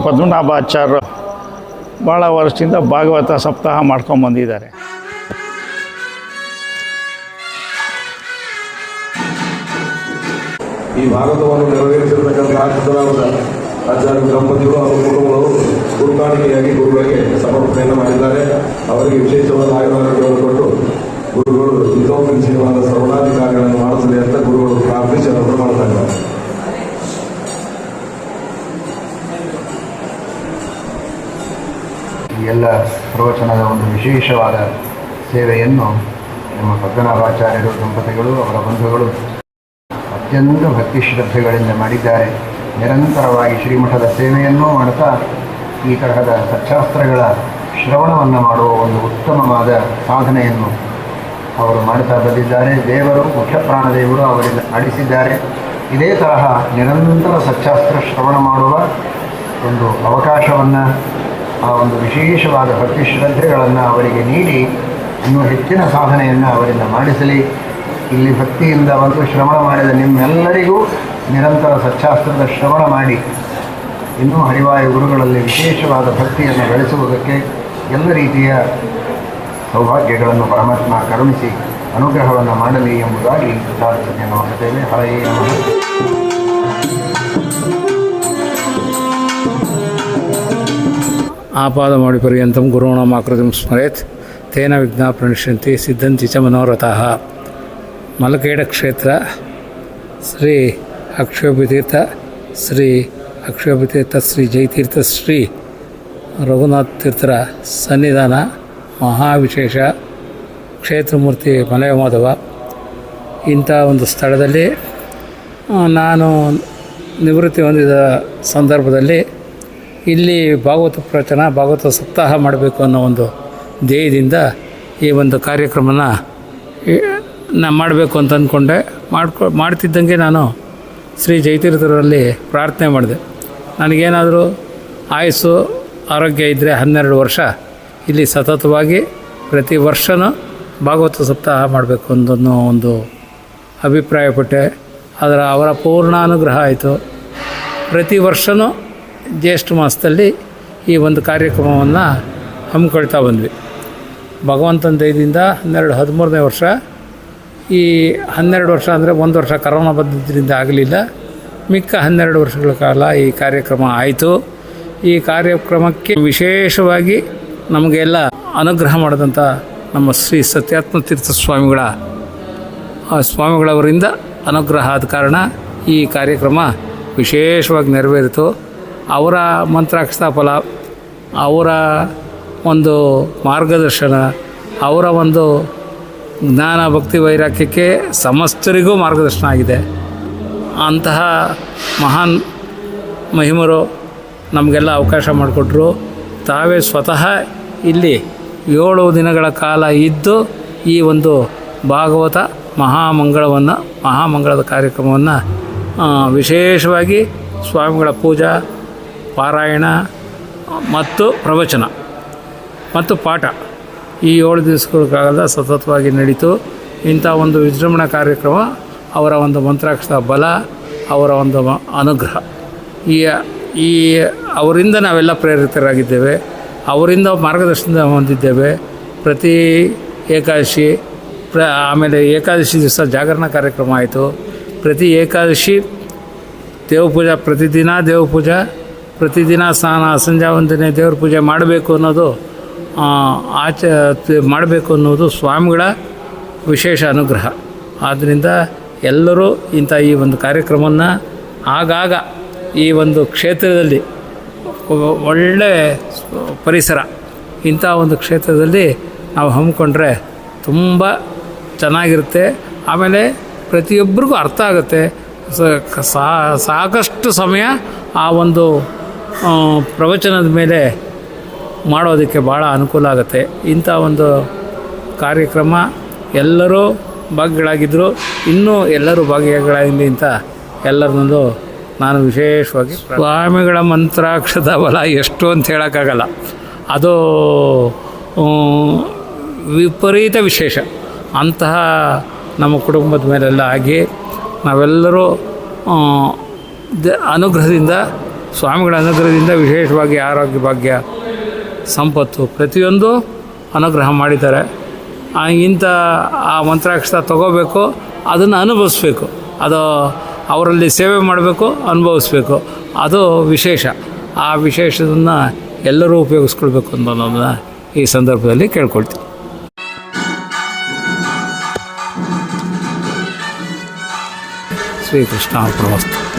ಪದ್ಮನಾಭಾಚಾರ್ಯರು ಭಾಳ ವರ್ಷದಿಂದ ಭಾಗವತ ಸಪ್ತಾಹ ಮಾಡ್ಕೊಂಬಂದಿದ್ದಾರೆ. ಈ ಭಾಗವತವನ್ನು ನೆರವೇರಿಸಿರ್ತಕ್ಕಂಥ ಆಚಾರ್ಯ ದಂಪತಿಗಳು ಹಾಗೂ ಕುಟುಂಬಗಳು ಗುರುಕಾಣಿಕೆಯಾಗಿ ಗುರುಗಳಿಗೆ ಸಮರ್ಪಣೆಯನ್ನು ಮಾಡಿದ್ದಾರೆ. ಅವರಿಗೆ ವಿಶೇಷವಾದ ಆಯುರ್ವೇದಗಳನ್ನು ಕೊಟ್ಟು ಗುರುಗಳು ಹಿತೋಪರಿಚಯವಾದ ಸರ್ವಾಧಿಕಾರಿಗಳನ್ನು ಮಾಡಿಸಲಿ ಅಂತ ಗುರುಗಳು ಪ್ರಾರ್ಥಿಸಿ ಅವರು ಮಾಡ್ತಾ ಇದ್ದಾರೆ. ಈ ಎಲ್ಲ ಪ್ರವಚನದ ಒಂದು ವಿಶೇಷವಾದ ಸೇವೆಯನ್ನು ನಮ್ಮ ಪದ್ಮನಾಭಾಚಾರ್ಯರು ದಂಪತಿಗಳು ಅವರ ಬಂಧುಗಳು ಅತ್ಯಂತ ಭಕ್ತಿ ಶ್ರದ್ಧೆಗಳಿಂದ ಮಾಡಿದ್ದಾರೆ. ನಿರಂತರವಾಗಿ ಶ್ರೀಮಠದ ಸೇವೆಯನ್ನೂ ಮಾಡ್ತಾ ಈ ತರಹದ ಸಚ್ಚಾಸ್ತ್ರಗಳ ಶ್ರವಣವನ್ನು ಮಾಡುವ ಒಂದು ಉತ್ತಮವಾದ ಸಾಧನೆಯನ್ನು ಅವರು ಮಾಡ್ತಾ ಬಂದಿದ್ದಾರೆ. ದೇವರು ಮುಖ್ಯ ಪ್ರಾಣದೇವರು ಅವರಿಂದ ನಡೆಸಿದ್ದಾರೆ. ಇದೇ ತರಹ ನಿರಂತರ ಸಚ್ಚಾಸ್ತ್ರ ಶ್ರವಣ ಮಾಡುವ ಒಂದು ಅವಕಾಶವನ್ನು, ಆ ಒಂದು ವಿಶೇಷವಾದ ಭಕ್ತಿ ಶ್ರದ್ಧೆಗಳನ್ನು ಅವರಿಗೆ ನೀಡಿ ಇನ್ನೂ ಹೆಚ್ಚಿನ ಸಾಧನೆಯನ್ನು ಅವರಿಂದ ಮಾಡಿಸಲಿ. ಇಲ್ಲಿ ಭಕ್ತಿಯಿಂದ ಬಂದು ಶ್ರವಣ ಮಾಡಿದ ನಿಮ್ಮೆಲ್ಲರಿಗೂ ನಿರಂತರ ಸಚ್ಚಾಸ್ತ್ರದ ಶ್ರವಣ ಮಾಡಿ ಇನ್ನೂ ಹರಿವಾಯು ಗುರುಗಳಲ್ಲಿ ವಿಶೇಷವಾದ ಭಕ್ತಿಯನ್ನು ಬೆಳೆಸುವುದಕ್ಕೆ ಎಲ್ಲ ರೀತಿಯ ಸೌಭಾಗ್ಯಗಳನ್ನು ಪರಮಾತ್ಮ ಕರುಣಿಸಿ ಅನುಗ್ರಹವನ್ನು ಮಾಡಲಿ ಎಂಬುದಾಗಿ ಪ್ರಾರ್ಥನೆಯನ್ನು ಮಾಡುತ್ತೇವೆ. ಹರಯೇ ನಮಃ. ಆಪಾದಮೌಳಿ ಪರ್ಯಂತಂ ಗುರುಣಾಮಾಕೃತಿಂ ಸ್ಮರೇತ್ ತೇನ ವಿಘ್ನಾ ಪ್ರಣಶ್ಯಂತಿ ಸಿದ್ಧಂತಿ ಚ ಮನೋರಥಾಃ. ಮಲಕೇಡ ಕ್ಷೇತ್ರ ಶ್ರೀ ಅಕ್ಷೋಭಿತೀರ್ಥ ಶ್ರೀ ಜಯತೀರ್ಥ ಶ್ರೀ ರಘುನಾಥ ತೀರ್ಥರ ಸನ್ನಿಧಾನ ಮಹಾವಿಶೇಷ ಕ್ಷೇತ್ರಮೂರ್ತಿ ಮಲಯ ಮಾಧವ. ಇಂಥ ಒಂದು ಸ್ಥಳದಲ್ಲಿ ನಾನು ನಿವೃತ್ತಿ ಹೊಂದಿದ ಸಂದರ್ಭದಲ್ಲಿ ಇಲ್ಲಿ ಭಾಗವತ ಪ್ರವಚನ, ಭಾಗವತ ಸಪ್ತಾಹ ಮಾಡಬೇಕು ಅನ್ನೋ ಒಂದು ಧ್ಯೇಯದಿಂದ ಈ ಒಂದು ಕಾರ್ಯಕ್ರಮನ ಮಾಡಬೇಕು ಅಂತ ಅಂದ್ಕೊಂಡೆ. ಮಾಡ್ತಿದ್ದಂಗೆ ನಾನು ಶ್ರೀ ಜಯತೀರ್ಥರಲ್ಲಿ ಪ್ರಾರ್ಥನೆ ಮಾಡಿದೆ. ನನಗೇನಾದರೂ ಆಯುಸ್ಸು ಆರೋಗ್ಯ ಇದ್ದರೆ 12 ವರ್ಷ ಇಲ್ಲಿ ಸತತವಾಗಿ ಪ್ರತಿ ವರ್ಷವೂ ಭಾಗವತ ಸಪ್ತಾಹ ಮಾಡಬೇಕು ಅನ್ನೋ ಒಂದು ಅಭಿಪ್ರಾಯಪಟ್ಟೆ. ಅವರ ಪೂರ್ಣಾನುಗ್ರಹ ಆಯಿತು. ಪ್ರತಿ ವರ್ಷವೂ ಜ್ಯೇಷ್ಠ ಮಾಸದಲ್ಲಿ ಈ ಒಂದು ಕಾರ್ಯಕ್ರಮವನ್ನು ಹಮ್ಮಿಕೊಳ್ತಾ ಬಂದ್ವಿ. ಭಗವಂತನ ದಯದಿಂದ 13ನೇ ವರ್ಷ. ಈ 12 ವರ್ಷ ಅಂದರೆ 1 ವರ್ಷ ಕರೋನಾ ಬಂದಿದ್ದರಿಂದ ಆಗಲಿಲ್ಲ. ಮಿಕ್ಕ 12 ವರ್ಷಗಳ ಕಾಲ ಈ ಕಾರ್ಯಕ್ರಮ ಆಯಿತು. ಈ ಕಾರ್ಯಕ್ರಮಕ್ಕೆ ವಿಶೇಷವಾಗಿ ನಮಗೆಲ್ಲ ಅನುಗ್ರಹ ಮಾಡಿದಂಥ ನಮ್ಮ ಶ್ರೀ ಸತ್ಯಾತ್ಮತೀರ್ಥ ಸ್ವಾಮಿಗಳವರಿಂದ ಅನುಗ್ರಹ ಆದ ಕಾರಣ ಈ ಕಾರ್ಯಕ್ರಮ ವಿಶೇಷವಾಗಿ ನೆರವೇರಿತು. ಅವರ ಮಂತ್ರಾಕ್ಷರ ಫಲ, ಅವರ ಒಂದು ಮಾರ್ಗದರ್ಶನ, ಅವರ ಒಂದು ಜ್ಞಾನ ಭಕ್ತಿ ವೈರಾಗ್ಯಕ್ಕೆ ಸಮಸ್ತರಿಗೂ ಮಾರ್ಗದರ್ಶನ ಆಗಿದೆ. ಅಂತಹ ಮಹಾನ್ ಮಹಿಮರು ನಮಗೆಲ್ಲ ಅವಕಾಶ ಮಾಡಿಕೊಟ್ರು. ತಾವೇ ಸ್ವತಃ ಇಲ್ಲಿ 7 ದಿನಗಳ ಕಾಲ ಇದ್ದು ಈ ಒಂದು ಭಾಗವತ ಮಹಾಮಂಗಳದ ಕಾರ್ಯಕ್ರಮವನ್ನು ವಿಶೇಷವಾಗಿ ಸ್ವಾಮಿಗಳ ಪೂಜಾ, ಪಾರಾಯಣ ಮತ್ತು ಪ್ರವಚನ ಮತ್ತು ಪಾಠ ಈ 7 ದಿವಸಗಳ ಕಾಲ ಸತತವಾಗಿ ನಡೀತು. ಇಂಥ ಒಂದು ವಿಜೃಂಭಣಾ ಕಾರ್ಯಕ್ರಮ ಅವರ ಒಂದು ಮಂತ್ರಾಕ್ಷರ ಬಲ, ಅವರ ಒಂದು ಅನುಗ್ರಹ, ಈ ಅವರಿಂದ ನಾವೆಲ್ಲ ಪ್ರೇರಿತರಾಗಿದ್ದೇವೆ. ಅವರಿಂದ ಮಾರ್ಗದರ್ಶನ ಹೊಂದಿದ್ದೇವೆ. ಪ್ರತಿ ಏಕಾದಶಿ ಆಮೇಲೆ ಏಕಾದಶಿ ದಿವಸ ಜಾಗರಣ ಕಾರ್ಯಕ್ರಮ ಆಯಿತು. ಪ್ರತಿ ಏಕಾದಶಿ ದೇವಪೂಜಾ, ಪ್ರತಿದಿನ ಸ್ನಾನ, ಸಂಧ್ಯಾ ವಂದನೆ, ದೇವ್ರ ಪೂಜೆ ಮಾಡಬೇಕು ಅನ್ನೋದು ಮಾಡಬೇಕು ಅನ್ನೋದು ಸ್ವಾಮಿಗಳ ವಿಶೇಷ ಅನುಗ್ರಹ. ಆದ್ದರಿಂದ ಎಲ್ಲರೂ ಇಂಥ ಈ ಒಂದು ಕಾರ್ಯಕ್ರಮವನ್ನು ಆಗಾಗ ಈ ಒಂದು ಕ್ಷೇತ್ರದಲ್ಲಿ ಒಳ್ಳೆಯ ಪರಿಸರ, ಇಂಥ ಒಂದು ಕ್ಷೇತ್ರದಲ್ಲಿ ನಾವು ಹಮ್ಮಿಕೊಂಡ್ರೆ ತುಂಬ ಚೆನ್ನಾಗಿರುತ್ತೆ. ಆಮೇಲೆ ಪ್ರತಿಯೊಬ್ಬರಿಗೂ ಅರ್ಥ ಆಗುತ್ತೆ. ಸಾಕಷ್ಟು ಸಮಯ ಆ ಒಂದು ಪ್ರವಚನದ ಮೇಲೆ ಮಾಡೋದಕ್ಕೆ ಭಾಳ ಅನುಕೂಲ ಆಗುತ್ತೆ. ಇಂಥ ಒಂದು ಕಾರ್ಯಕ್ರಮ ಎಲ್ಲರೂ ಭಾಗಿಗಳಾಗಿದ್ದರು. ಇನ್ನೂ ಎಲ್ಲರೂ ಭಾಗಿಗಳಾಗಲಿ ಅಂತ ಎಲ್ಲರನ್ನೊಂದು ನಾನು ವಿಶೇಷವಾಗಿ ಸ್ವಾಮಿಗಳ ಮಂತ್ರಾಕ್ಷರದ ಬಲ ಎಷ್ಟು ಅಂತ ಹೇಳೋಕ್ಕಾಗಲ್ಲ. ಅದು ವಿಪರೀತ ವಿಶೇಷ. ಅಂತಹ ನಮ್ಮ ಕುಟುಂಬದ ಮೇಲೆಲ್ಲ ಆಗಿ ನಾವೆಲ್ಲರೂ ಅನುಗ್ರಹದಿಂದ ಸ್ವಾಮಿಗಳ ಅನುಗ್ರಹದಿಂದ ವಿಶೇಷವಾಗಿ ಆರೋಗ್ಯ ಭಾಗ್ಯ ಸಂಪತ್ತು ಪ್ರತಿಯೊಂದು ಅನುಗ್ರಹ ಮಾಡಿದ್ದಾರೆ. ಇಂಥ ಆ ಮಂತ್ರಾಕ್ಷರ ತಗೋಬೇಕು, ಅದನ್ನು ಅನುಭವಿಸ್ಬೇಕು, ಅದು ಅವರಲ್ಲಿ ಸೇವೆ ಮಾಡಬೇಕು, ಅನುಭವಿಸ್ಬೇಕು, ಅದು ವಿಶೇಷ. ಆ ವಿಶೇಷದನ್ನು ಎಲ್ಲರೂ ಉಪಯೋಗಿಸ್ಕೊಳ್ಬೇಕು ಅನ್ನೋದನ್ನು ಈ ಸಂದರ್ಭದಲ್ಲಿ ಕೇಳ್ಕೊಳ್ತೀನಿ. ಶ್ರೀಕೃಷ್ಣ ಅರ್ಪಣಮಸ್ತು.